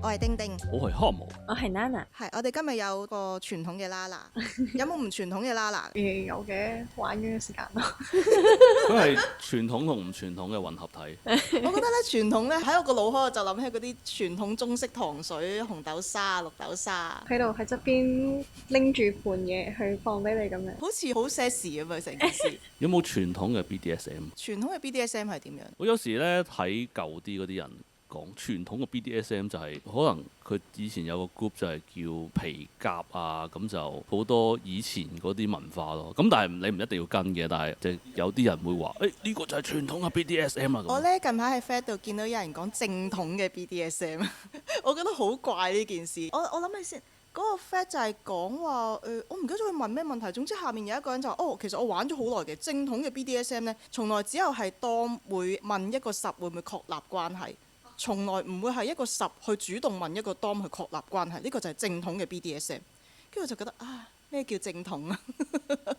我係丁丁，我係哈姆，我係 Nana。係我哋今日有個傳統嘅啦啦，有冇唔傳統嘅啦啦？有嘅，玩嘅時間咯。佢係傳統同唔傳統嘅混合體。我覺得咧傳統咧喺我個腦海我就諗起嗰啲傳統中式糖水、紅豆沙、綠豆沙，喺度喺側邊拎住盤嘢去放俾你咁樣。好似好些時咁啊成件事。有冇傳統嘅 BDSM？傳統嘅 BDSM 係點樣？我有時咧睇舊啲嗰啲人講傳統嘅 BDSM 就係、可能佢以前有個 group 就係叫皮夾啊，咁就好多以前嗰啲文化咯。咁但係你唔一定要跟嘅，但係就有啲人會話：呢個就係傳統嘅 BDSM 啊！我咧近排喺 Fed 度見到有人講正統嘅 BDSM，我覺得好怪呢件事。我諗起先。嗰個 Fed 就係講話我唔記得咗佢問咩問題。總之下面有一個人就話：其實我玩咗好耐嘅正統嘅 BDSM 呢，從來只有係當會問一個十會唔會確立關係，從來唔會係一個十去主動問一個當去確立關係。呢個就係正統嘅 BDSM。跟住我就覺得啊，咩叫正統啊？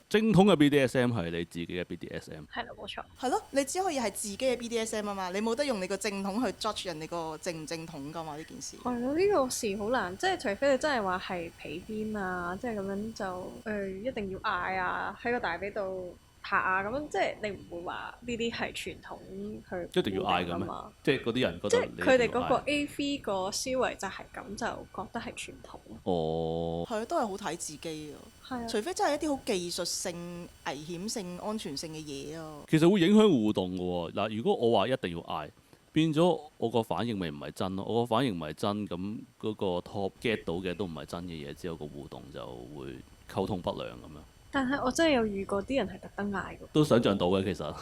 正統嘅 BDSM 係你自己嘅 BDSM。係啦，冇錯。係咯，你只可以係自己嘅 BDSM 啊嘛，你冇得用你個正統去 judge 人哋個正唔正統噶嘛呢件事。係咯，呢個事好難，即係除非你真係話係皮鞭啊，即係咁樣就一定要嗌啊，喺個大髀度拍啊咁樣，即係你唔會話呢啲係傳統去一定要嗌㗎嘛？即係嗰啲人覺即得係佢哋嗰個 AV 個思維就係咁，就覺得係傳統。哦，係啊，都係好睇自己啊。係啊，除非真係一啲好技術性、危險性、安全性嘅嘢啊。其實會影響互動㗎喎。嗱，如果我話一定要嗌，變咗我個反應咪唔係真咯。我個反應唔係真，咁嗰個 top get 到嘅都唔係真嘅嘢，之後個互動就會溝通不良咁樣。但係我真係有遇過啲人係特登嗌㗎。都想像到嘅其實。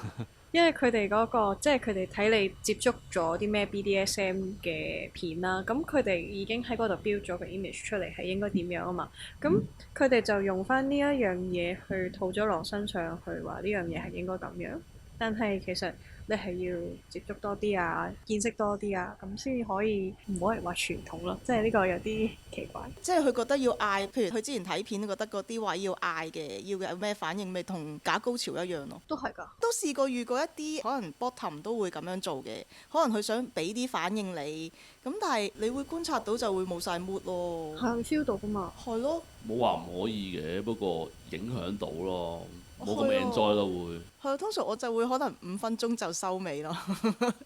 因為佢哋嗰個即係佢哋睇你接觸咗啲咩 BDSM 嘅片啦，咁佢哋已經喺嗰度標咗個 image 出嚟係應該點樣啊嘛，咁佢哋就用翻呢一樣嘢去套咗落身上去話呢樣嘢係應該咁樣，但係其實你係要接觸多啲啊，見識多啲啊，咁先至可以唔可以話傳統咯，即係呢個有啲奇怪。即係佢覺得要嗌，譬如佢之前睇片覺得嗰啲位要嗌嘅，要有咩反應，咪同假高潮一樣咯。都係㗎。都試過遇過一啲可能 bottom 都會咁樣做嘅，可能佢想俾啲反應你，咁但係你會觀察到就會冇晒 mood 咯。係會 feel 到㗎嘛？係咯。冇話唔可以嘅，不過影響到咯，冇咁 enjoy 咯會。係啊，通常我就會可能5分鐘就收尾咯，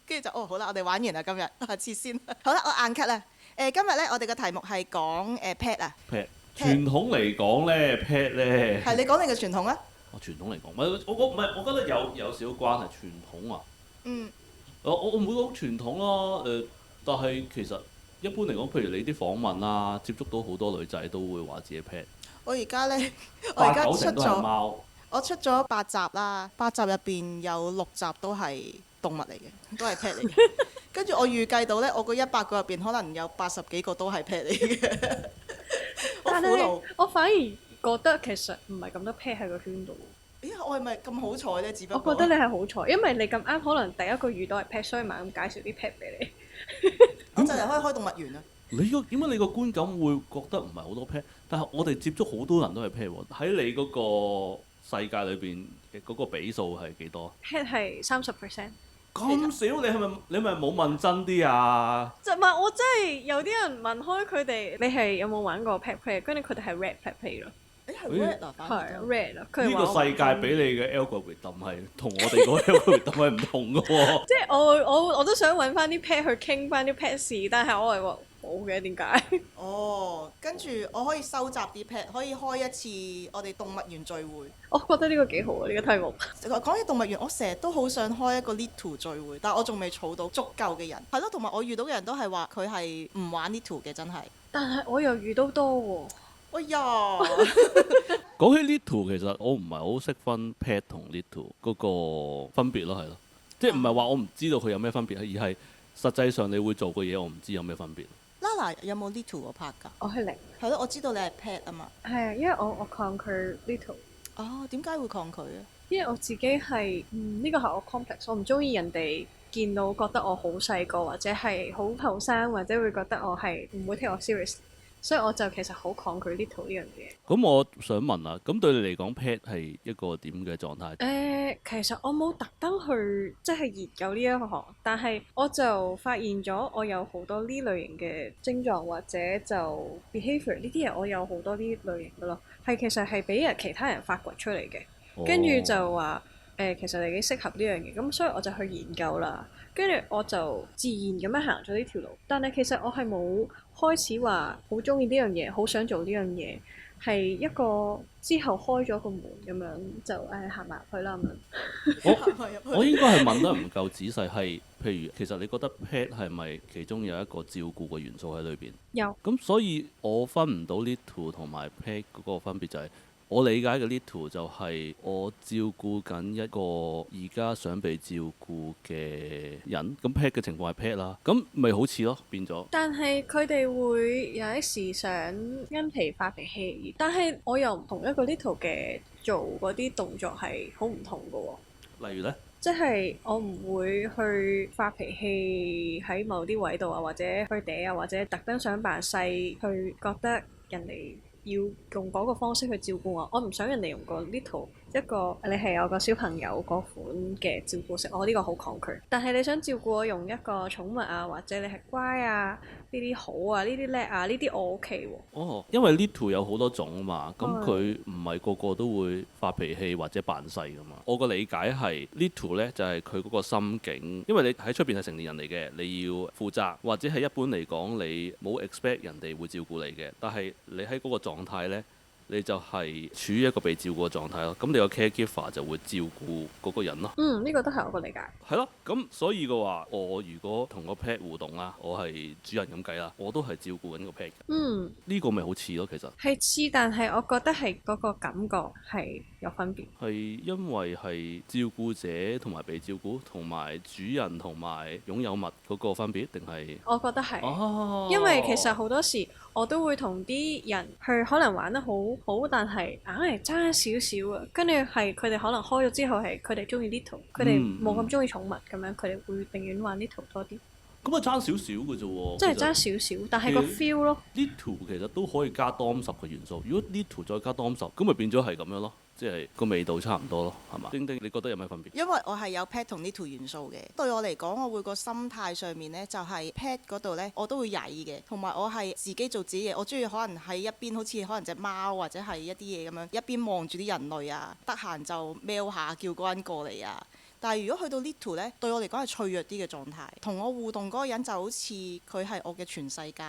跟住就好啦，我哋玩完啦今日，下次先。好啦，我硬 cut 啦。今日咧我哋嘅題目係講pet 啊。pet 傳統嚟講咧 pet 咧。係你講你嘅傳統啊？傳統嚟講，我覺得有少少關係傳統啊。嗯。我唔會講傳統咯，但係其實一般嚟講，譬如你啲訪問啊，接觸到好多女仔都會話自己 pet。我而家咧，我而家出8、9成都係咗，貓。我出咗8集啦，8集入邊有6集都係動物嚟嘅，都係 pet 嚟嘅。跟住我預計到咧，我嗰100個入邊可能有80幾個都係 pet 嚟嘅。我但係苦惱。我反而覺得其實唔係咁多 pair 喺個圈度。咦？我係咪咁好彩咧？只不過我覺得你係好彩，因為你咁啱可能第一個遇到係 pet，所以咪咁介紹啲 pet 俾你。我就嚟可以開動物園啦。點解你個觀感會覺得唔係好多 pet？但係我哋接觸好多人都係 pet 喎。喺你嗰個世界裏邊嘅嗰個比數係幾多 pet 係30%。咁少？你咪冇問真啲啊？就唔係我真係有啲人問開佢哋，你係有冇玩過 pet play？跟住佢哋係 red pet play 咯。係 red 啊，係 red 啊。佢呢個世界俾你嘅 algorithm 係同我哋嗰個 algorithm 係唔同嘅喎。即係我都想揾翻啲 pet 去傾翻啲 pet 事，但係我係話冇嘅，點解？哦，跟住我可以收集啲 pet，可以開一次我哋動物園聚會。我覺得呢個幾好啊！呢個題目。講起動物園，我成日都好想開一個 little 聚會，但係我仲未儲到足夠嘅人。係咯，同埋我遇到嘅人都係話佢係唔玩 little 嘅，真係。但係我又遇到多喎。哎呀！講起 little 其實我唔係好識分 pet 同 little 嗰個分別咯，係咯，即係唔係話我唔知道佢有咩分別，而係實際上你會做嘅嘢我唔知有咩分別。Lala 有冇 little 個 part 㗎？我係零。係咯，我知道你係 pet 啊嘛。係啊，因為我抗拒 little。哦，點解會抗拒啊？因為我自己係呢個係我 complex，我唔中意人哋見到覺得我好細個，或者係好後生，或者會覺得我係唔會 take 我 serious，所以我就其實好抗拒 little 呢樣嘢。咁我想問啊，咁對你嚟講 pet 係一個點嘅狀態？其實我冇特登去即係研究呢一行，但係我就發現咗我有好多呢類型嘅症狀或者就 behaviour 呢啲嘢，我有好多呢類型嘅咯，係其實係俾其他人發掘出嚟嘅，跟住就話其實你幾適合呢樣嘢，咁所以我就去研究啦，跟住我就自然咁樣行咗呢條路，但係其實我係冇開始話好中意呢樣嘢，好想做呢樣嘢。係一個之後開咗個門咁樣就行埋入去啦咁樣。我應該係問得唔夠仔細，係譬如其實你覺得 pet 係咪其中有一個照顧嘅元素喺裏邊？有。咁所以我分唔到 little 同埋 pet 嗰個分別就係、我理解嘅 little 就係我照顧緊一個而家想被照顧嘅人，咁 pet 嘅情況係 pet 啦，咁咪好似咯變咗。但係佢哋會有一時想因皮發脾氣，但係我又唔同一個 little 嘅做嗰啲動作係好唔同嘅喎。例如呢，即係我唔會去發脾氣喺某啲位度啊，或者去嗲啊，或者特登想扮細去覺得人哋要用嗰個方式去照顧我，我唔想人哋用個 little 一個你係有個小朋友嗰款嘅照顧式，我呢個好抗拒。但係你想照顧我用一個寵物啊，或者你係乖啊，呢啲好啊，呢啲叻啊，呢啲我 OK 喎。哦，因為 little 有好多種啊嘛，咁佢唔係個個都會發脾氣或者扮細噶嘛。我個理解係 little 呢就係佢嗰個心境，因為你喺出邊係成年人嚟嘅，你要負責，或者係一般嚟講你冇 expect 人哋會照顧你嘅，但係你喺嗰個狀態呢，你就係處於一個被照顧嘅狀態咯。咁你個 caregiver 就會照顧嗰個人咯。呢個都係我個理解。係咯，咁所以嘅話，我如果同個 pet 互動啦，我係主人咁計啦，我都係照顧緊個 pet 嘅。呢個咪好似咯，其實係似，但係我覺得係嗰個感覺係有分別。係因為係照顧者同埋被照顧，同埋主人同埋擁有物嗰個分別，定係？我覺得係，哦，因為其實好多時我都會同啲人去可能玩得好好，但係硬係爭少少啊。跟住係佢哋可能開咗之後係佢哋中意 little，佢哋冇咁中意寵物咁樣，佢哋會寧願玩 little 多啲。咁啊爭少少嘅啫喎，即係爭少少，但係個 feel 咯。little 其實都可以加 dom 10嘅元素，如果 little 再加 dom 10，咁咪變咗係咁樣咯，即係個味道差唔多咯，係嘛？丁丁，你覺得有咩分別？因為我係有 pet 同 little 元素嘅，對我嚟講，我會個心態上面呢，就係 pet 嗰度呢，我都會曳嘅，同埋我係自己做自己嘢，我中意可能喺一邊好似可能隻貓或者係一啲嘢咁樣，一邊望住啲人類啊，得閒就喵下叫嗰個人過嚟啊。但係如果去到 little 呢，對我嚟講係脆弱啲嘅狀態，同我互動嗰個人就好似佢係我嘅全世界。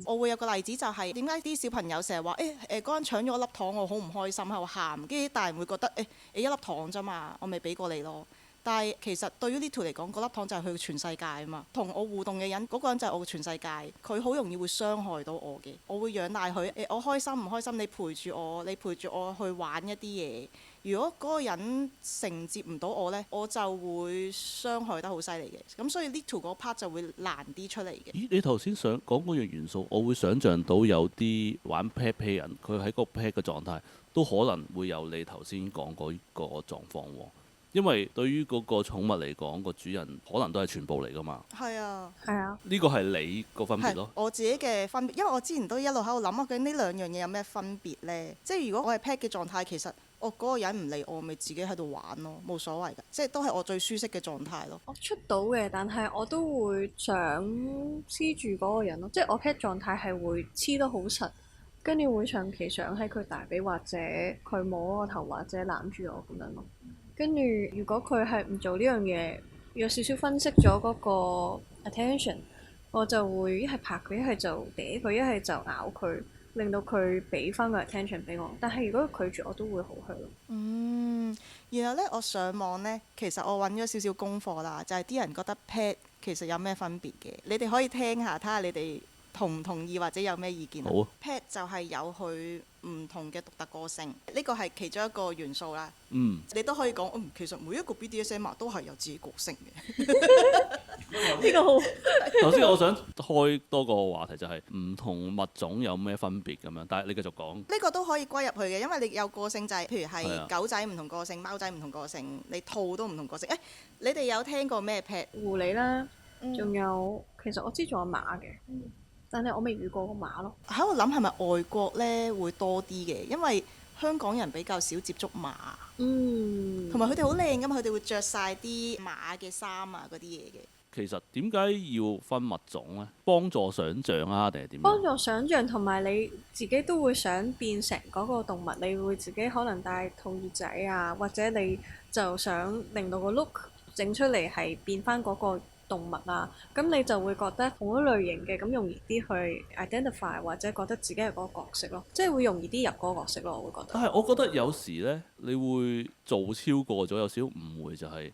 我會有個例子就係點解啲小朋友成日話嗰個人搶咗我粒糖，我好唔開心喺度喊，跟住啲大人會覺得你一粒糖咋嘛，我咪俾過你咯。但係其實對於 little 嚟講，嗰粒糖就係佢嘅全世界啊嘛。同我互動嘅人，嗰個人就係我嘅全世界。佢好容易會傷害到我嘅。我會養大佢，我開心唔開心，你陪住我，你陪住我去玩一啲嘢。如果嗰個人承接唔到我呢，我就會傷害得好犀利嘅。咁所以 little 嗰 part 就會難啲出嚟嘅。咦，你頭先想講嗰樣元素，我會想像到有啲玩 pet 嘅人，佢喺個 pet 嘅狀態都可能會有你頭先講嗰個狀況喎。因為對於嗰個寵物嚟講，個主人可能都係全部嚟㗎嘛。係啊，係啊。呢個係你個分別咯。我自己嘅分別，因為我之前都一路喺度諗啊，究竟呢兩樣嘢有咩分別呢？即係如果我係 pet 嘅狀態，其實我嗰個人唔理我，咪自己喺度玩咯，冇所謂㗎。即係都係我最舒適嘅狀態咯。我出到嘅，但係我都會想黐住嗰個人咯，即係我 pet 狀態係會黐得好實，跟住會長期想喺佢大髀或者佢摸我頭或者攬住我咁樣咯。跟住如果佢係唔做呢樣嘢，有少少分析咗嗰個 attention，我就會一係拍佢，一係就嗲佢，一係就咬佢，令到佢俾翻個 attention 俾我。但係如果佢拒絕，我都會好佢咯。然後呢，我上網呢，其實我揾咗少少功課啦，就係啲人覺得 pet 其實有咩分別嘅，你哋可以聽下，睇下你哋同唔同意或者有咩意見。好啊。 pet 就係有佢唔同嘅獨特個性，呢個係其中一個元素啦。你都可以講，其實每一個 BDSM 都係有自己個性嘅。呢個好頭先我想開多個話題，就係唔同物種有咩分別咁樣，但係你繼續講。呢個都可以歸入去嘅，因為你有個性就係、譬如係啊係狗仔唔同個性，貓仔唔同個性，你兔都唔同個性。你哋有聽過咩 pet？狐狸啦，仲有其實我知仲有馬嘅，但係我未遇過個馬咯。喺度諗係咪外國呢會多啲嘅？因為香港人比較少接觸馬，同埋佢哋好靚噶嘛，佢哋會着晒啲馬嘅衫啊嗰啲嘢嘅。其實點解要分物種呢？幫助想像啊，定係點樣？幫助想像同埋你自己都會想變成嗰個動物，你會自己可能戴兔耳仔啊，或者你就想令到個 look 整出嚟係變翻嗰個動物啊，咁你就會覺得同一類型嘅咁容易啲去 identify 或者覺得自己係嗰個角色咯，即係會容易啲入嗰個角色咯，我會覺得。但係我覺得有時呢，你會做超過咗，有少少誤會就係、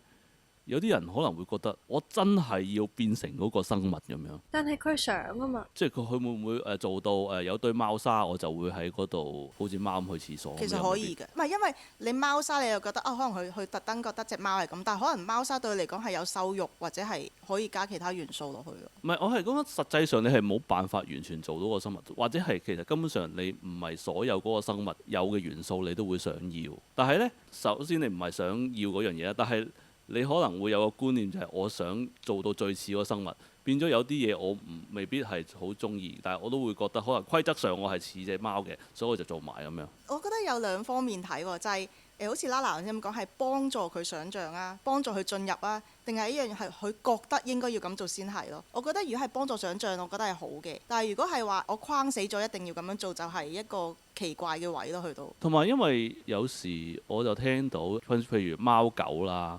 有啲人可能會覺得我真係要變成嗰個生物咁樣，但係佢想啊嘛，即係佢會唔會做到有堆貓砂，我就會喺嗰度好似貓咁去廁所咁樣。其實可以嘅，唔係因為你貓砂你又覺得可能佢特登覺得隻貓係咁，但係可能貓砂對佢嚟講係有瘦肉或者係可以加其他元素落去咯。唔係，我係講緊實際上你係冇辦法完全做到個生物，或者係其實根本上你唔係所有嗰個生物有嘅元素你都會想要。但係呢，首先你唔係想要嗰樣嘢啦，但係你可能會有個觀念就係我想做到最似嗰個生物，變咗有啲嘢我未必係好中意，但係我都會覺得可能規則上我係似隻貓嘅，所以我就做埋咁樣。我覺得有兩方面睇喎，就係、好似 Lala 頭先咁講，係幫助佢想像啊，幫助佢進入啊，定係一樣係佢覺得應該要咁做先係咯。我覺得如果係幫助想像，我覺得係好嘅。但係如果係話我框死咗一定要咁樣做，就係、一個奇怪嘅位咯，去到。同埋因為有時我就聽到，譬如貓狗啦。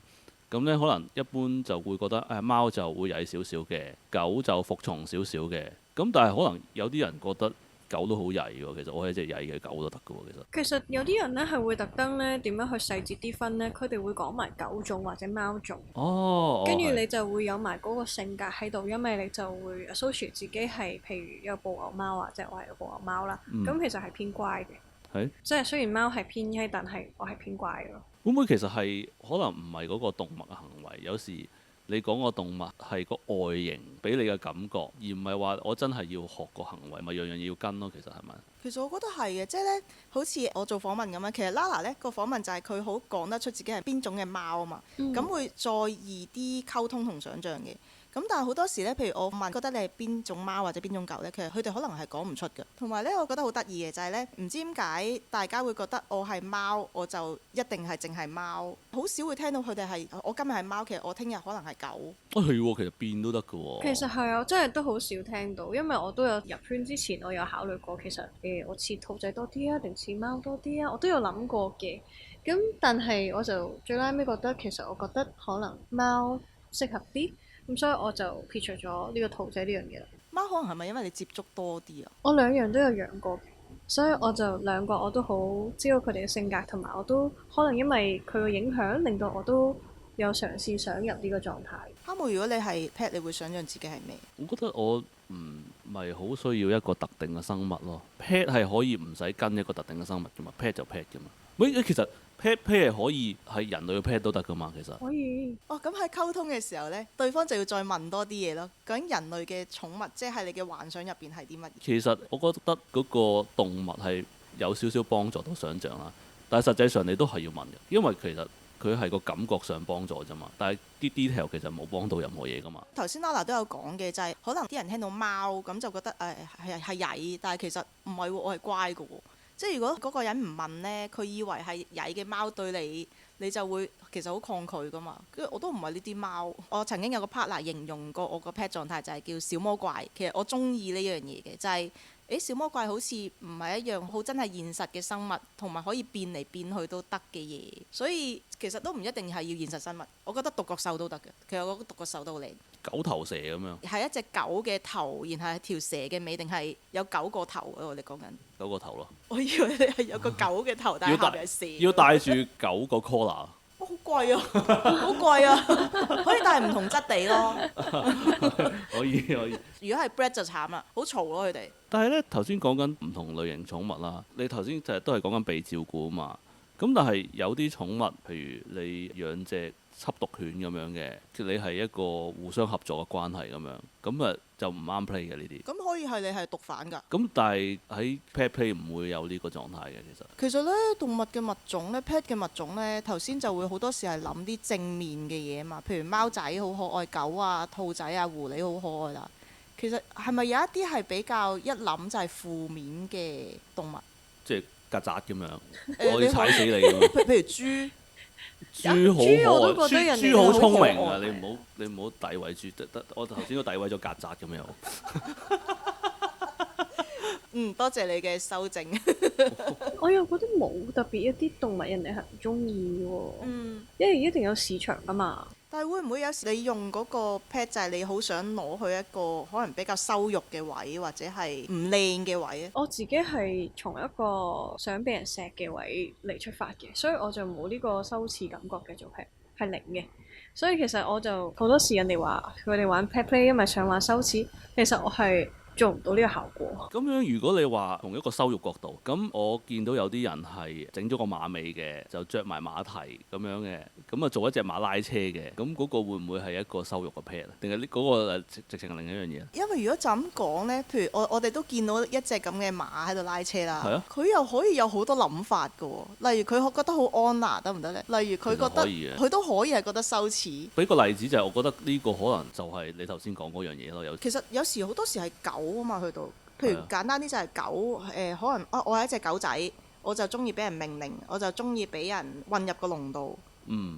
咁咧，可能一般就會覺得貓就會曳少少嘅，狗就服從少少嘅。咁但係可能有啲人覺得狗都好曳喎。其實我係一隻曳嘅狗都得嘅喎。其實有啲人咧係會特登咧點樣去細節啲分咧，佢哋會講埋狗種或者貓種。哦。跟住你就會有埋嗰個性格喺度，因為你就會 associate 自己係譬如有布偶貓啊，即係我係有布偶貓啦。咁其實係偏乖嘅。係。即係雖然貓係偏曳，但係我係偏乖嘅咯。會唔會其實係可能唔係嗰個動物嘅行為？有時你講個動物係個外形俾你嘅感覺，而唔係話我真係要學個行為，咪樣樣嘢要跟咯。其實係咪？其實我覺得係嘅，即係咧，好似我做訪問咁樣。其實 Lala 咧個訪問就係佢好講得出自己係邊種嘅貓啊嘛，咁、會再易啲溝通同想像嘅。咁但係好多時咧，譬如我問覺得你係邊種貓或者邊種狗咧，其實佢哋可能係講唔出嘅。同埋咧，我覺得好得意嘅就係咧，唔知點解大家會覺得我係貓，我就一定係淨係貓，好少會聽到佢哋係我今日係貓，其實我聽日可能係狗。係喎，其實變都得㗎喎。其實係啊，真係都好少聽到，因為我都有入圈之前，我有考慮過，其實我似兔仔多啲啊，定似貓多啲啊，我都有諗過嘅。咁但係我就最拉尾覺得，其實我覺得可能貓適合啲。咁所以我就撇除咗呢個兔仔呢樣嘢啦。貓可能係咪因為你接觸多啲啊？我兩樣都有養過，所以我就兩個我都好知道佢哋嘅性格，同埋我都可能因為佢嘅影響，令到我都有嘗試想入呢個狀態。哈姆，如果你係 pet，你會想像自己係咩？我覺得我唔係好需要一個特定嘅生物咯。pet 係可以唔使跟一個特定嘅生物㗎嘛，pet 就 pet 㗎嘛。喂，其實 pet 係可以係人類嘅 pet 都得㗎嘛，其實。可以。哦，咁喺溝通嘅時候呢，對方就要再問多啲嘢咯。究竟人類嘅寵物，即係你嘅幻想入邊係啲乜嘢？其實我覺得嗰個動物係有少少幫助到想像啦，但係實際上你都係要問嘅，因為其實佢係個感覺上幫助啫嘛，但係啲 detail 其實冇幫到任何嘢㗎嘛。頭先 Lala 都有講嘅，就係、可能啲人聽到貓咁就覺得係曳，但係其實唔係喎，我係乖㗎喎。即係如果嗰個人唔問呢，佢以為係曳嘅貓對你，你就會其實好抗拒㗎嘛。跟住我都唔係呢啲貓。我曾經有個 partner 形容過我個 pet 狀態就係叫小魔怪。其實我中意呢樣嘢嘅，就係、小魔怪好似唔係一樣好真係現實嘅生物，同埋可以變嚟變去都得嘅嘢。所以其實都唔一定係要現實生物。我覺得獨角獸都得嘅。其實我覺得獨角獸都好靚。狗頭蛇咁樣。係一隻狗嘅頭，然後係條蛇嘅尾，定係有9個頭啊？我哋講緊。9個頭咯。我以為你係有個狗嘅頭，但係下邊係蛇。要帶住9個 collar。好貴啊！好貴啊！可以帶唔同質地咯。可以。如果係 bred 就慘啦，好嘈咯佢哋。但係呢，頭先講緊唔同類型寵物啦，你頭先就係都係講緊被照顧啊嘛。咁但係有啲寵物，譬如你養隻緝毒犬咁樣嘅，即係你係一個互相合作嘅關係咁樣，咁就唔啱 play 嘅呢啲。咁可以係你係毒販㗎。咁但係喺 pet play 唔會有呢個狀態嘅其實。其實咧，動物嘅物種咧，pet 嘅物種咧，頭先就會好多時係諗啲正面嘅嘢嘛，譬如貓仔好可愛，狗啊、兔仔啊、狐狸好可愛啦。其實係咪有一啲係比較一諗就係負面嘅動物？即係曱甴咁樣，誒我要踩死你咁樣。譬如豬，豬好豬我可愛，都覺得人哋豬好聰明好可愛㗎，你唔好詆毀豬，我頭先都詆毀咗曱甴咁樣。多謝你嘅修正。我又覺得冇特別一啲動物人哋係唔中意喎，因為一定有市場㗎嘛。但係會唔會有時你用嗰個 pet 就係你好想攞去一個可能比較羞辱嘅位，或者係唔靚嘅位咧？我自己係從一個想俾人錫嘅位嚟出發嘅，所以我就冇呢個羞恥感覺嘅做 pet，係零嘅。所以其實我就好多時人哋話佢哋玩 pet play，因為想玩羞恥，其實我係做唔到呢個效果。咁樣如果你話從一個羞辱角度，咁我見到有啲人係整咗個馬尾嘅，就着埋馬蹄咁樣嘅，咁啊做一隻馬拉車嘅，咁嗰個會唔會係一個羞辱嘅 pet 啊？定係呢嗰個直情係另一樣嘢？因為如果就咁講呢，譬如我哋都見到一隻咁嘅馬喺度拉車啦，係啊佢又可以有好多諗法嘅喎。例如佢覺得好安娜得唔得呢？例如佢覺得其實可以嘅佢都可以係覺得羞恥。俾個例子就係我覺得呢個可能就係你頭先講嗰樣嘢咯，有其實有時好多時係狗啊嘛，去到譬如簡單啲就係狗可能我係一隻狗仔，我就中意俾人命令，我就中意俾人韞入個籠度。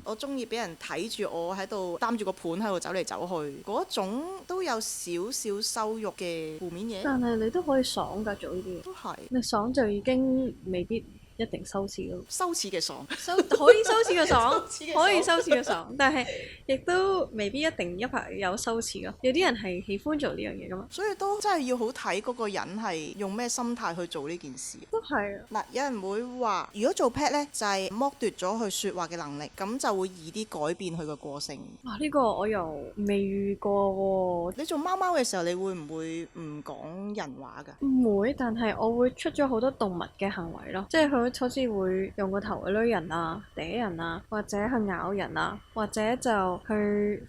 我中意俾人睇住我喺度擔住個盤喺度走嚟走去，嗰種都有少少羞辱嘅負面嘢。但係你都可以爽㗎，做呢啲嘢。都係你爽就已經未必一定羞恥咯。羞恥嘅爽，可以羞恥嘅爽，羞恥嘅爽可以羞恥嘅爽，但係亦都未必一定一排有羞恥咯。有啲人係喜歡做呢樣嘢㗎嘛。所以都真係要好睇嗰個人係用咩心態去做呢件事。都係啊。嗱，有人會話，如果做 pet 呢，就係剝奪咗佢説話嘅能力，咁就會易啲改變佢個個性。哇！呢個我又未遇過喎。你做貓貓嘅時候，你會唔會唔講人話㗎？唔會，但係我會出咗好多動物嘅行為咯，即係佢好似會用個頭去攆人啊、嗲人啊，或者去咬人啊，或者就去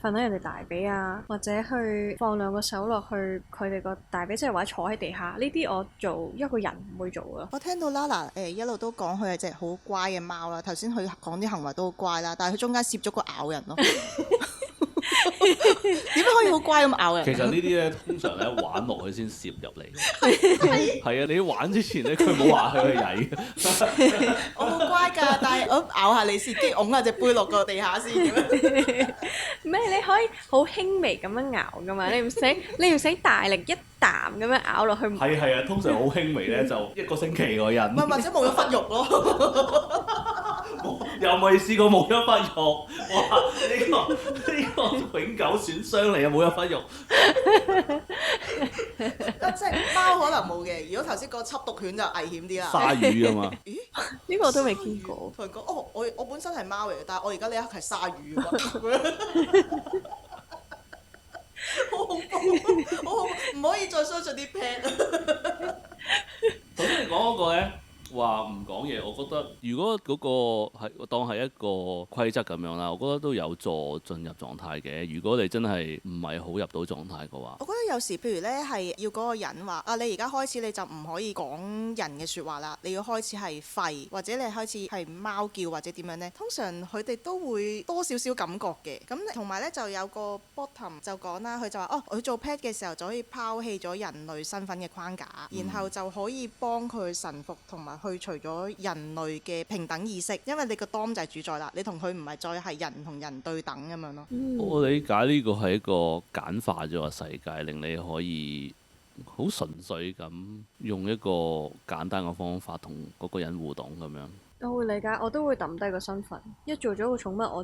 瞓喺人哋大髀啊，或者去放兩個手落去佢哋個大髀，即係或者坐喺地下。呢啲我做一個人唔會做咯。我聽到 Lala 一路都講佢係隻好乖嘅貓啦，頭先佢講啲行為都好乖啦，但係佢中間攝咗個咬人咯。點解可以好乖咁咬人？其實呢啲咧通常咧玩落去先攝入嚟。係啊，你玩之前咧佢冇話佢係曳嘅。我好乖㗎，但係我咬下你先，跟住擁下隻杯落個地下先咁樣。咩？你可以好輕微咁樣咬㗎嘛？你唔使大力一啖咁樣咬落去。係啊，通常好輕微咧，就一個星期個人。唔係，或者冇咗忽肉咯。又未試過冇咗忽肉，哇！呢個永久損傷嚟啊，冇咗忽肉。即係貓可能冇嘅，如果頭先個緝毒犬就危險啲啦。鯊魚啊嘛。咦？呢個我都未見過。同人講哦，我本身係貓嚟嘅，但係我而家呢一刻係鯊魚喎。好恐怖！好恐怖！唔可以再相信啲 pet。頭先你講嗰個咧，話唔講嘢，我覺得如果嗰個係當係一個規則咁樣啦，我覺得都有助進入狀態嘅。如果你真係唔係好入到狀態嘅話，我覺得有時譬如呢係要嗰個人話啊，你而家開始你就唔可以講人嘅説話啦，你要開始係吠，或者你開始係貓叫或者點樣呢？通常佢哋都會多少少感覺嘅。咁同埋呢，就有個 bottom 就講啦，佢就話哦，佢做 pet 嘅時候就可以拋棄咗人類身份嘅框架，然後就可以幫佢臣服同埋去除咗人類嘅平等意識，因為你個 dom 就係主宰啦，你同佢唔係再係人同人對等咁樣咯。我理解呢個係一個簡化咗嘅世界，令你可以好純粹咁用一個簡單嘅方法同嗰個人互動咁樣。我會理解，我都會抌低個身份。一做咗個寵物，我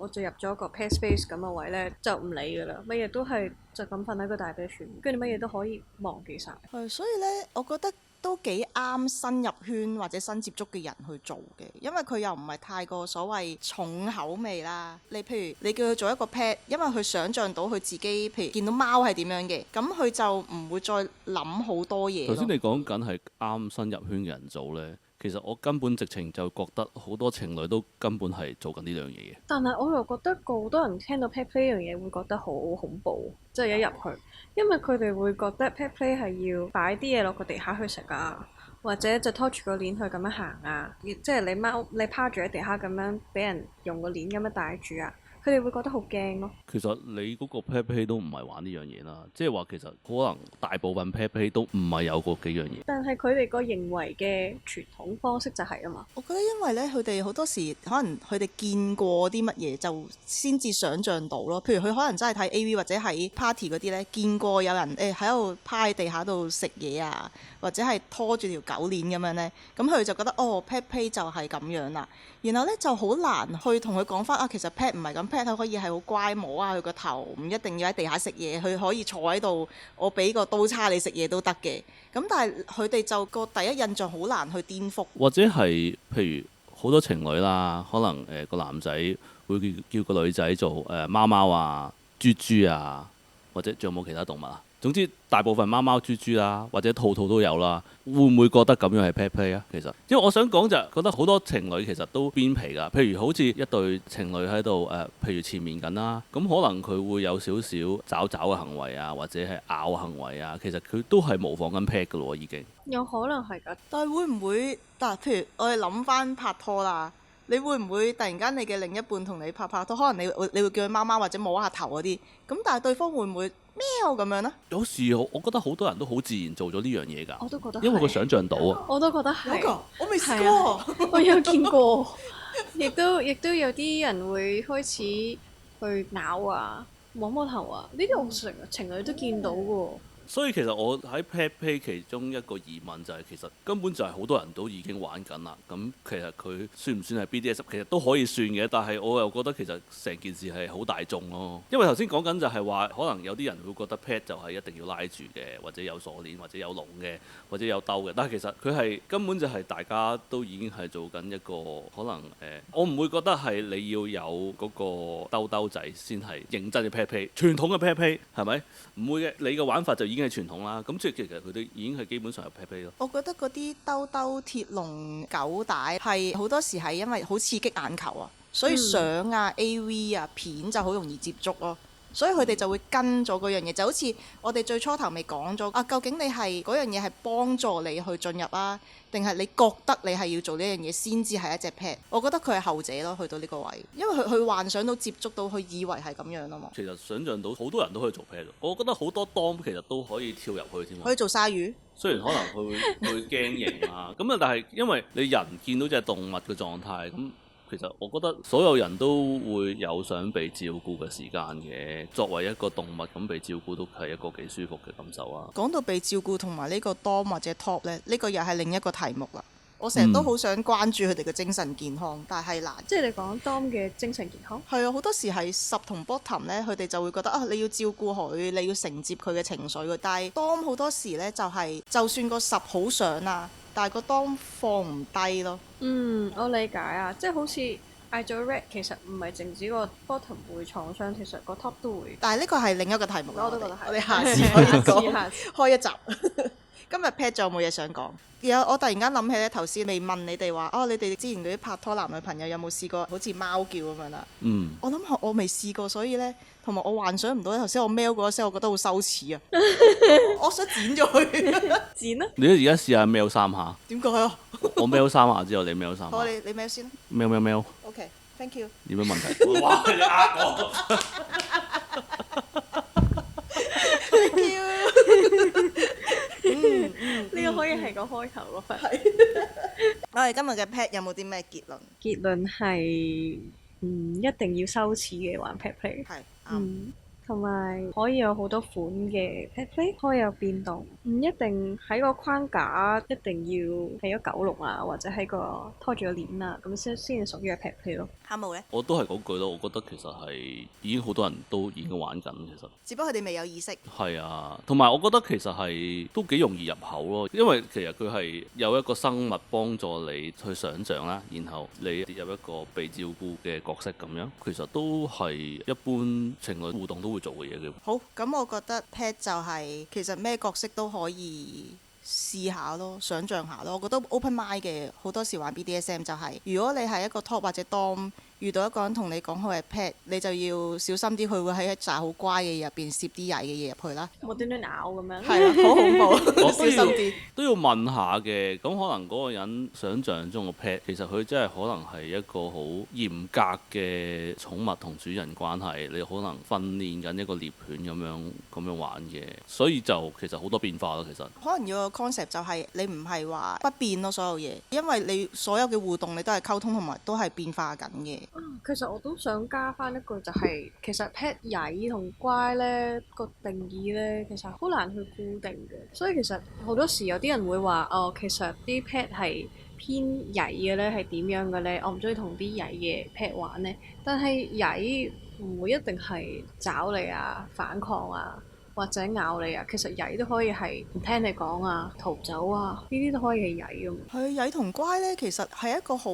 就入咗個 pet space 咁嘅位呢，就唔理㗎啦。乜嘢都係就咁瞓喺個大髀船，跟住乜嘢都可以忘記晒。係，所以呢，我覺得都幾啱新入圈或者新接觸嘅人去做嘅，因為佢又唔係太過所謂重口味啦。你譬如你叫佢做一個 pet，因為佢想像到佢自己，譬如見到貓係點樣嘅，咁佢就唔會再諗好多嘢咯。頭先你講緊係啱新入圈嘅人做呢。其實我根本直情就覺得好多情侶都根本係做緊呢樣嘢嘅。但係我又覺得好多人聽到 pet play 呢樣嘢會覺得好恐怖，即係一入去，因為佢哋會覺得 pet play 係要擺啲嘢落個地下去食啊，或者就拖住個鏈去咁樣行啊，即係你趴住喺地下咁樣俾人用個鏈咁樣帶住啊。佢哋會覺得好驚咯。其實你嗰個 pet play 都唔係玩呢樣嘢啦，即係話其實可能大部分 pet play 都唔係有嗰幾樣嘢。但係佢哋個認為嘅傳統方式就係啊嘛。我覺得因為咧，佢哋好多時可能佢哋見過啲乜嘢就先至想像到咯。譬如佢可能真係睇 AV 或者喺 party 嗰啲咧，見過有人喺度趴喺地下度食嘢啊，或者係拖住條狗鏈咁樣咧，咁佢就覺得哦 pet play 就係咁樣啦。然後咧就好難去同佢講翻啊，其實 pet 唔係咁，pet 可以係好乖，摸下佢個頭，唔一定要喺地下食嘢，佢可以坐喺度，我俾個刀叉你食嘢都得嘅。咁但係佢哋就個第一印象好難去顛覆，或者係譬如好多情侶啦，可能個男仔會叫個女仔做貓貓啊、豬豬啊，或者仲有冇其他動物啊？總之大部分貓貓豬豬啦，或者兔兔都有啦。會唔會覺得咁樣係 pet play 啊？其實，因為我想講就係覺得好多情侶其實都邊皮㗎。譬如好似一對情侶喺度譬如纏綿緊啦，咁可能佢會有少少爪爪嘅行為啊，或者係咬行為啊，其實佢都係模仿緊 pet 㗎咯，已經。有可能係㗎。但係會唔會？但係譬如我哋諗翻拍拖啦，你會唔會突然間你嘅另一半同你拍拖，可能你會叫佢貓貓或者摸下頭嗰啲，咁但係對方會唔會喵咁樣呢？有時我覺得好多人都好自然做咗呢樣嘢㗎，我都覺得，因為佢想像到啊。我都覺得係。有㗎，我未試啊過。我有見過，亦都有啲人會開始去咬啊、摸摸頭啊，呢啲我成日情侶都見到嘅喎。所以其實我喺 pet play 其中一個疑問就係、其實根本就係好多人都已經玩緊啦。咁其實佢算唔算係 BDSM？其實都可以算嘅，但係我又覺得其實成件事係好大眾咯。因為頭先講緊就係話，可能有啲人會覺得 pet 就係一定要拉住嘅，或者有鎖鏈，或者有籠嘅，或者有兜嘅。但係其實佢係根本就係大家都已經係做緊一個可能我唔會覺得係你要有嗰個兜仔先係認真嘅 pet play，傳統嘅 pet play 係咪？唔會嘅，你嘅玩法就已經係傳統啦，咁即係其實佢哋已經係基本上係 pet play 咯。我覺得嗰啲兜鐵籠狗帶係好多時係因為好刺激眼球啊，所以相啊、AV 啊、片就好容易接觸咯。所以佢哋就會跟咗嗰樣嘢，就好似我哋最初頭未講咗啊，究竟你係嗰樣嘢係幫助你去進入啊，定係你覺得你係要做呢樣嘢先至係一隻 pet？我覺得佢係後者咯，去到呢個位，因為佢幻想到接觸到，佢以為係咁樣啊嘛。其實想像到好多人都可以做 pet，我覺得好多 dom 其實都可以跳入去添。可以做鯊魚。雖然可能佢會驚型啊，咁啊，但係因為你人見到隻動物嘅狀態咁。其實我覺得所有人都會有想被照顧嘅時間嘅，作為一個動物咁被照顧都係一個幾舒服嘅感受啊。講到被照顧同埋呢個 dom 或者 top 呢，呢個又係另一個題目啦。我成日都好想關注佢哋嘅精神健康，但係難。即係你講 dom 嘅精神健康？係啊，好多時係 sub 同 bottom 呢，佢哋就會覺得啊，你要照顧佢，你要承接佢嘅情緒嘅。但係 dom 好多時呢，就係、就算個 sub 好想啊，但係個 dom 放唔低咯。我理解啊，即係好似嗌咗 red，其實唔係淨止個 bottom 會創傷，其實個 top 都會。但係呢個係另一個題目啦。我都覺得係。我哋下次可以講，下次開一集。今日 Pat 仲有冇嘢想講？我突然間諗起咧，頭先未問你哋話，你哋之前嗰啲拍拖男女朋友有冇試過好似貓叫咁樣啦？我諗我未試過，所以咧，同埋我幻想唔到頭先我喵嗰聲，我覺得好羞恥啊！我想剪咗佢。剪啊！你而家試下喵三下。點解啊？我喵三下之後，你喵三下。好，你喵先啦。喵喵喵。OK，thank you。有咩問題？哇！你呃我。Thank you。呢個可以係個開頭咯。我哋今日嘅 pet 有冇啲咩結論？結論係唔一定要羞恥嘅玩 pet play。係同埋可以有好多款嘅 pet play，可以有變動，唔一定喺個框架，一定要係咗狗籠啊，或者喺個拖住個鏈啊，咁先屬於係 pet play 咯。哈姆咧？我都係嗰句咯，我覺得其實係已經好多人都已經玩緊，其實。只不過佢哋未有意識。係啊，同埋我覺得其實係都幾容易入口咯，因為其實佢係有一個生物幫助你去想像啦，然後你跌入一個被照顧嘅角色咁樣，其實都係一般情侶互動都會做嘅嘢嘅。好，咁我覺得 pet 就係、其實咩角色都可以試下咯，想像下咯。我覺得 open mind 嘅好多時玩 BDSM 就係、如果你係一個 top 或者 dom，遇到一個人同你講佢係 pet，你就要小心啲，佢會喺一紮好乖嘅嘢入邊攝啲曳嘅嘢入去啦。無端端咬咁樣。係啊，好恐怖，小我都要心啲。都要問下嘅，咁可能嗰個人想像中嘅 pet，其實佢真係可能係一個好嚴格嘅寵物同主人關係，你可能訓練緊一個獵犬咁樣玩嘅，所以就其實好多變化咯。其實可能要個 concept 就係你唔係話不變咯，所有嘢，因為你所有嘅互動你都係溝通同埋都係變化緊嘅。其實我都想加翻一句就係、其實 pet 曳同乖呢個定義呢，其實好難去固定嘅。所以其實好多時有啲人會話其實啲 pet 係偏曳嘅呢，係點樣嘅呢？我唔中意同啲曳嘅 pet 玩呢。但係曳唔會一定係找你啊、反抗啊或者咬你啊。其實曳都可以係唔聽你講啊、逃走啊，呢啲都可以係曳㗎嘛。佢曳同乖呢，其實係一個好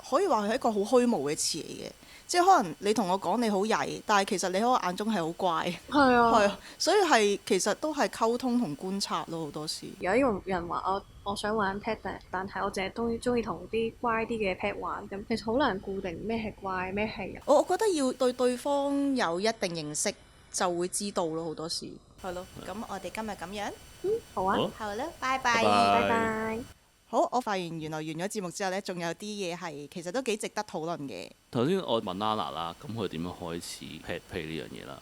可以話係一個好虛無嘅詞嚟嘅，即係可能你同我講你好曳，但係其實你喺我眼中係好乖，係啊，係啊，所以係其實都係溝通同觀察咯，好多時。有一個人話我想玩 pet，但係我淨係中意同啲乖啲嘅 pet 玩，咁其實好難固定咩係乖咩係人。我覺得要對對方有一定認識就會知道咯，好多時。係咯，咁我哋今日咁樣，好啊，好好啦，拜拜。拜拜拜拜。好，我發現原來完咗節目之後呢，仲有啲嘢係其實都幾值得討論嘅。頭先我問 Nana 啦，咁佢點樣開始 pet play 呢樣嘢啦？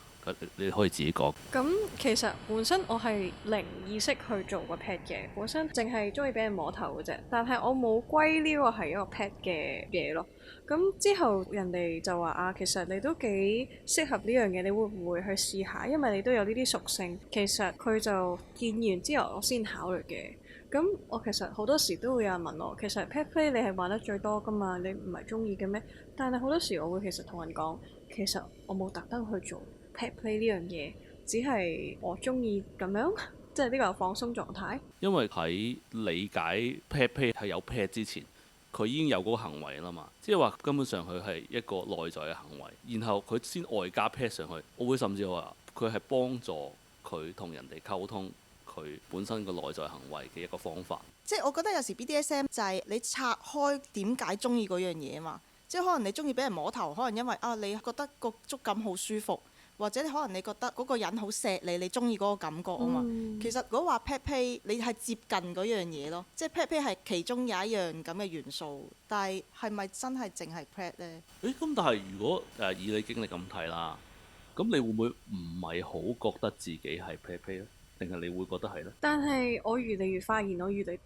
你可以自己講。咁其實本身我係零意識去做個 pet 嘅，本身淨係中意俾人摸頭嘅啫。但係我冇歸呢個係一個 pet 嘅嘢咯。咁之後人哋就話其實你都幾適合呢樣嘢，你會唔會去試下？因為你都有呢啲屬性。其實佢就見完之後，我先考慮嘅。咁我其實好多時都會有人問我，其實 pet play 你係玩得最多噶嘛？你唔係中意嘅咩？但係好多時我會其實同人講，其實我冇特登去做 pet play 呢樣嘢，只係我中意咁樣，即係呢個放鬆狀態。因為喺理解 pet play 係有 pet 之前，佢已經有嗰個行為啦嘛，即係話根本上佢係一個內在嘅行為，然後佢先外加 pet 上去。我會甚至話佢係幫助佢同人哋溝通佢本身個內在行為嘅一個方法。即係我覺得有時 BDSM 就係你拆開點解中意嗰樣嘢嘛。即係可能你中意俾人摸頭，可能因為你覺得個觸感好舒服，或者可能你覺得嗰個人好錫你，你中意嗰個感覺啊嘛。其實如果話 pet play，你係接近嗰樣嘢咯，即係 pet play 係其中有一樣咁嘅元素，但係係咪真係淨係 pet 呢？咁但係如果以你經歷咁睇啦，咁你會唔會唔係好覺得自己係 pet play 咧？定係你會覺得係呢？但係我越嚟越發現，我越嚟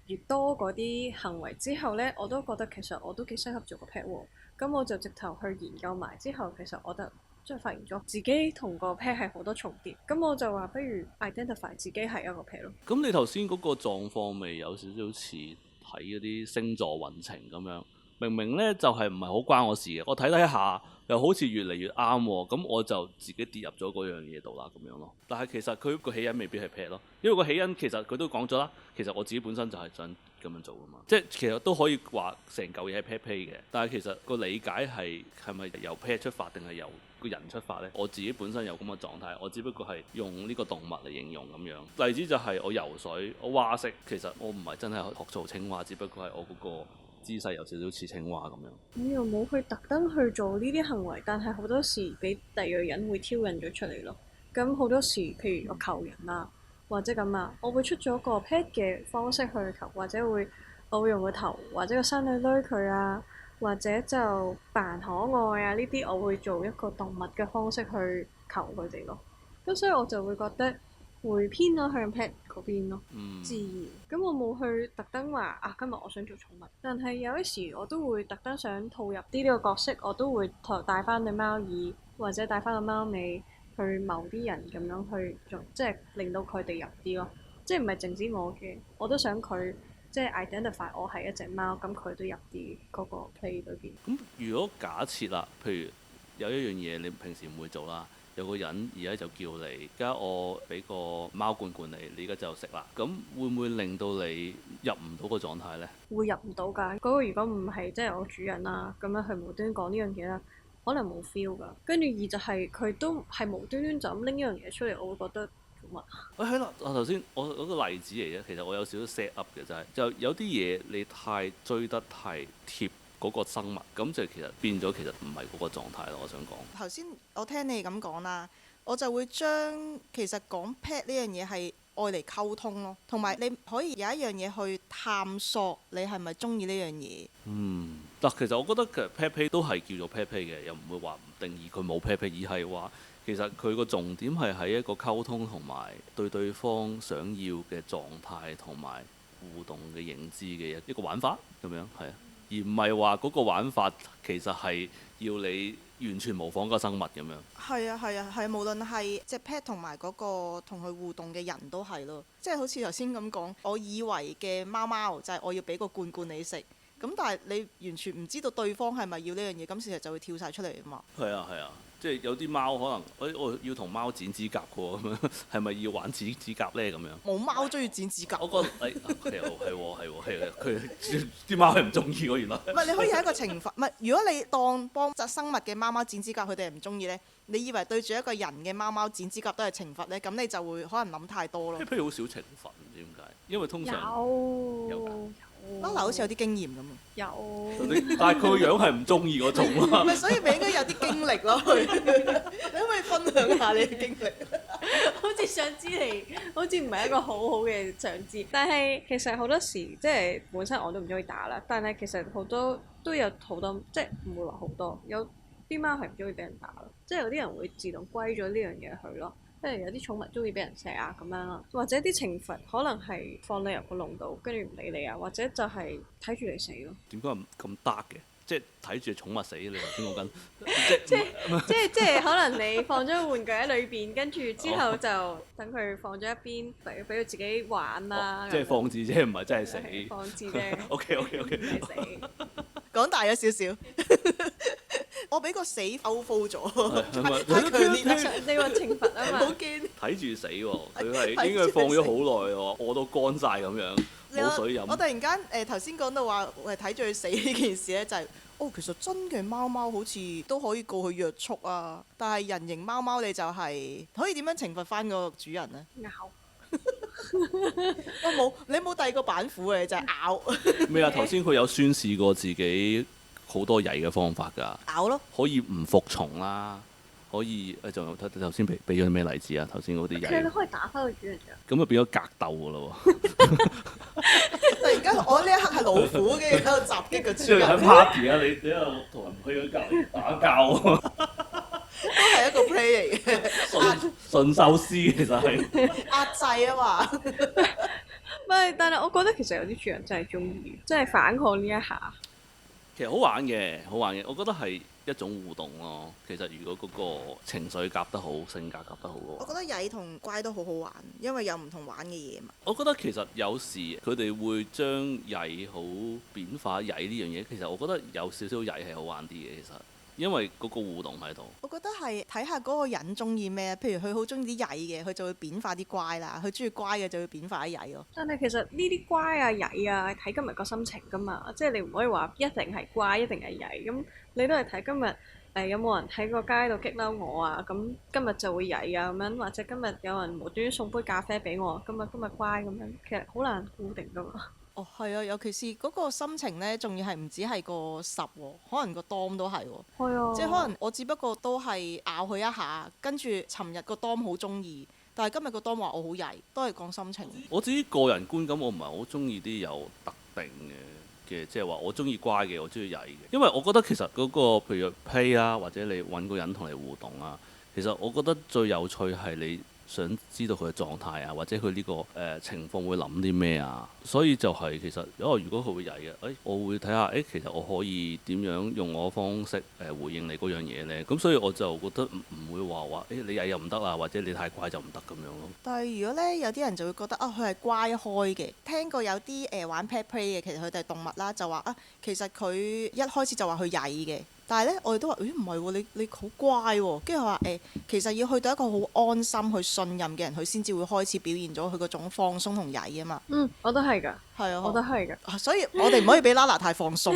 越多嗰啲行為之後呢，我都覺得其實我都幾適合做個 pet 喎。咁我就直頭去研究埋之後，其實我覺得即係發現咗自己同個 pet 係好多重疊。咁我就話不如 identify 自己係一個 pet 咯。咁你頭先嗰個狀況咪有少少似睇嗰啲星座運程咁樣？明明呢就係唔係好關我事嘅，我睇睇下又好似越嚟越啱喎，咁我就自己跌入咗嗰樣嘢度啦，咁樣咯。但係其實佢個起因未必係 pet 咯，因為個起因其實佢都講咗啦，其實我自己本身就係想咁樣做噶嘛，即係其實都可以話成嚿嘢係 pet play 嘅。但係其實個理解係咪由 pet 出發定係由個人出發呢？我自己本身有咁嘅狀態，我只不過係用呢個動物嚟形容咁樣。例子就係我游水，我蛙式，其實我唔係真係學做青蛙，只不過係我嗰個姿勢有少少似青蛙咁樣。你又冇去特登去做呢啲行為，但係好多時俾第二個人會挑釁咗出嚟咯。咁好多時，譬如我求人啊，或者咁啊，我會出咗個 pet 嘅方式去求，或者我會用個頭或者個身去攆佢啊，或者就扮可愛啊，呢啲我會做一個動物嘅方式去求佢哋咯。咁所以我就會覺得會偏咗向 pet 嗰邊咯，自然。咁我冇去特登話今日我想做寵物，但係有啲時我都會特登想套入啲呢個角色，我都會帶翻對貓耳或者帶翻個貓尾去某啲人咁樣去做，即係令到佢哋入啲咯。即係唔係淨止我嘅，我都想佢即係 identify 我係一隻貓，咁佢都入啲嗰個 play 裏邊。咁如果假設啦，譬如有一樣嘢你平時唔會做啦。有個人而家就叫你，而家我俾個貓罐罐你，你而家就食啦。咁會唔會令到你入唔到個狀態呢？會入唔到㗎。嗰個如果唔係即係我主人啦，咁樣佢無端講呢樣嘢啦，可能冇 feel 㗎。跟住二就係佢都係無端端就咁拎呢樣嘢出嚟，我會覺得做乜？喂係啦，我頭先我嗰個例子嚟嘅，其實我有少少 set up 嘅，就有啲嘢你太追得太貼嗰個生物，咁就其實變咗其實唔係嗰個狀態咯。我想講頭先我聽你咁講啦，我就會將其實講 pet 呢樣嘢係愛嚟溝通咯，同埋你可以有一樣嘢去探索你係咪中意呢樣嘢。嗱，其實我覺得其實 pet play 都係叫做 pet play 嘅，又唔會話唔定義佢冇 pet play，而係話其實佢個重點係喺一個溝通同埋對方想要嘅狀態同埋互動嘅認知嘅一個玩法咁樣係啊，而唔係話嗰個玩法其實係要你完全模仿個生物咁樣。係啊係啊係啊，無論係隻 pet 同埋嗰個同佢互動嘅人都係咯，即係好似頭先咁講，我以為嘅貓貓就係我要俾個罐罐你食，咁但係你完全唔知道對方係咪要呢樣嘢，咁事實就會跳晒出嚟啊嘛。係啊係啊，即係有啲貓可能我要同貓剪指甲嘅喎，咁樣係咪要玩指甲呢？咁樣？冇貓中意剪指甲。我覺得係佢啲貓係唔中意喎，原來。唔係你可以係一個懲罰，唔係如果你當幫隻生物嘅貓貓剪指甲，佢哋係唔中意呢，你以為對住一個人嘅貓貓剪指甲都係懲罰呢？咁你就會可能諗太多咯。譬如好少懲罰，唔知點解，因為通常有 Lala 好似有啲經驗咁。有。但係佢個樣係唔中意嗰種啊。咪所以咪應該有啲經歷咯，佢你可唔可以分享下你嘅經歷？好似想知你，好似唔係一個好好嘅想知。但係其實好多時即係本身我都唔中意打啦，但係其實好多都有好多，即係唔會話好多，有啲貓係唔中意俾人打咯，即係有啲人會自動歸咗呢樣嘢去咯。即係有啲寵物中意俾人錫啊咁樣啦，或者啲懲罰可能係放你入個籠度，跟住唔理你啊，或者就係睇住你死咯。點解咁 dark 嘅？即係睇住寵物死，你頭先講緊。即係可能你放咗玩具喺裏邊，跟住之後就等佢放咗一邊，俾佢自己玩啦。即係放置啫，唔係真係死。放置啫。OK。唔係死。講大咗少少，我俾個死 outflow 咗，係咪太強烈啦！你話懲罰啊嘛。好驚。睇住死喎，佢係應該放咗好耐喎，餓到乾晒咁樣，冇水飲。我突然間頭先講到話睇住佢死呢件事咧，就係其實真嘅貓貓好似都可以告佢虐畜啊，但係人形貓貓你就係可以點樣懲罰翻個主人呢？咬。你冇第二個板斧嘅，就係咬。咩啊？頭先佢有宣示過自己好多曳嘅方法㗎。咬咯。可以唔服從啦，可以仲有頭先俾咗咩例子啊？頭先嗰啲曳。你可以打翻個主人㗎。咁就變咗格鬥㗎咯喎！突然間我呢一刻係老虎嘅喺度襲擊個主即係人。喺 party 啊！你喺度同人去咗隔離打交。都係一個 play 嚟嘅，馴獸師其實係壓制啊嘛。唔係，但係我覺得其實有啲主人真係中意，即係反抗呢一下。其實好玩嘅，我覺得係一種互動咯。其實如果嗰個情緒夾得好，性格夾得好嘅話，我覺得曳同乖都好好玩，因為有唔同玩嘅嘢嘛。我覺得其實有時佢哋會將曳好變化曳呢樣嘢，其實我覺得有少少曳係好玩啲嘅，其實。因為嗰個互動喺度，我覺得係睇下嗰個人中意咩，譬如佢好中意啲曳嘅，佢就會扁化啲乖啦；佢中意乖嘅就會扁化啲曳咯。但係其實呢啲乖啊曳啊，睇今日個心情㗎嘛，即係你唔可以話一定係乖，一定係曳，咁你都係睇今日有冇人喺個街度激嬲我啊，咁今日就會曳啊咁樣，或者今日有人無端端送杯咖啡俾我，今日乖咁樣，其實好難固定㗎嘛。哦，係啊，尤其是嗰個心情呢，仲要係唔止係個十喎，可能個當都係喎。係啊。即係可能我只不過都係咬佢一下，跟住尋日個當好中意，但係今日個當話我好曳，都係講心情。我自己個人觀感，我唔係好中意啲有特定嘅，即係話我中意乖嘅，我中意曳嘅。因為我覺得其實嗰個譬如 play 啊，或者你揾個人同你互動啊，其實我覺得最有趣係你想知道佢嘅狀態啊，或者佢呢個情況會諗啲咩啊，所以就係其實如果佢會曳嘅，我會睇下其實我可以點樣用我嘅方式回應你嗰樣嘢呢？咁所以我就覺得唔會話你曳又唔得啊，或者你太乖就唔得咁樣咯。但係如果呢，有啲人就會覺得佢係乖開嘅，聽過有啲玩 pet play 嘅，其實佢哋係動物啦，就話其實佢一開始就話佢曳嘅。但係咧，我哋都話，唔係喎，你好乖喎。跟住佢話其實要去到一個好安心、去信任嘅人，佢先至會開始表現咗佢嗰種放鬆同曳啊嘛。我都係㗎。係啊，我都係㗎。所以我哋唔可以俾 Lala 太放鬆。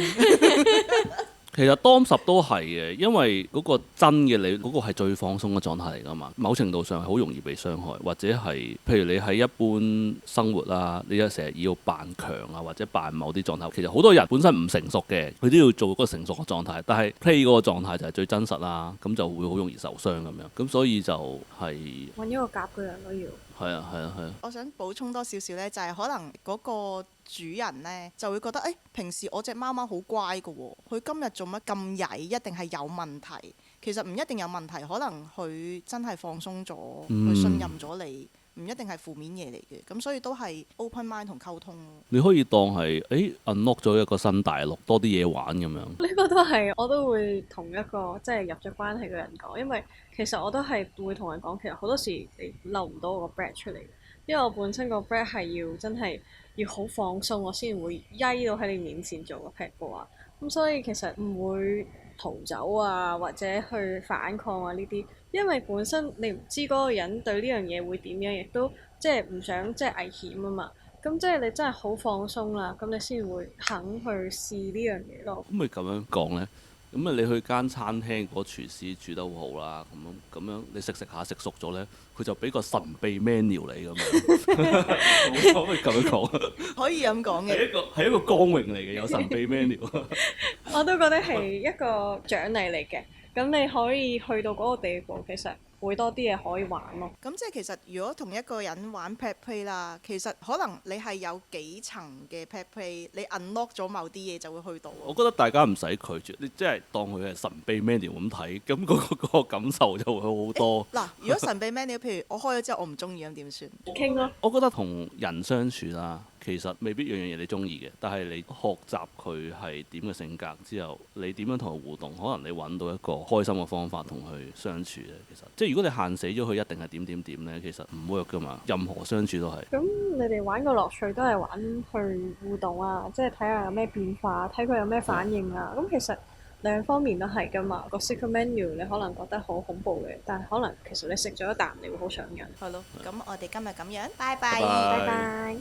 其實當十都係嘅，因為嗰個真嘅你嗰個係最放鬆嘅狀態嚟㗎嘛。某程度上係好容易被傷害，或者係譬如你喺一般生活啦，你成日要扮強啊，或者扮某啲狀態。其實好多人本身唔成熟嘅，佢都要做嗰個成熟嘅狀態。但係 play 嗰個狀態就係最真實啦，咁就會好容易受傷咁樣。咁所以就係揾一個夾嘅人咯，要。係啊係啊係啊。我想補充多少少呢，就係可能嗰個主人呢，就會覺得平時我隻貓貓好乖㗎喎，佢今日做乜咁曳，一定係有問題。其實唔一定有問題，可能佢真係放鬆咗，佢信任咗你，唔一定係負面嘢嚟嘅。咁所以都係 open mind 同溝通咯。你可以當係unlock 咗一個新大陸，多啲嘢玩咁樣。呢個都係我都會同一個即係入咗關係嘅人講，因為其實我都係會同人講，其實好多時你漏唔到我個 brat 出嚟，因為我本身個 brat 係要真係要好放鬆，我先會曳到喺你面前做個 pet 嘅話，咁所以其實唔會逃走啊，或者去反抗啊呢啲，因為本身你唔知嗰個人對呢樣嘢會點樣，亦都即係唔想即係危險啊嘛。咁即係你真係好放鬆啦，咁你先會肯去試呢樣嘢咯。咁咪咁樣講呢？咁你去間餐廳嗰廚師煮得好好啦，咁樣你食下食熟咗呢，佢就俾個神秘 menu 你咁樣，可唔可以咁樣講？可以咁講嘅。係一個光榮嚟嘅，有神秘 menu。我都覺得係一個獎勵嚟嘅，咁你可以去到嗰個地步，其實會多啲嘢可以玩咯。咁即係其實如果同一個人玩 pet play 啦，其實可能你係有幾層嘅 pet play，你 unlock 咗某啲嘢就會去到。我覺得大家唔使拒絕，你即係當佢係神秘 menu 咁睇，咁嗰個感受就會好多。嗱，如果神秘 menu，譬如我開咗之後我唔中意咁點算？傾咯。我覺得同人相處啦，其實未必樣樣嘢你中意嘅，但係你學習佢係點嘅性格之後，你點樣同佢互動，可能你揾到一個開心嘅方法同佢相處咧。其實即係如果你限死咗佢一定係點點點呢，其實唔 work 噶嘛。任何相處都係。咁你哋玩個樂趣都係玩去互動啊，即係睇下有咩變化，睇佢有咩反應啊。咁其實兩方面都係噶嘛。個 secret menu 你可能覺得好恐怖嘅，但係可能其實你食咗一啖你會好上癮。係咯，咁我哋今日咁樣，拜拜拜。拜拜。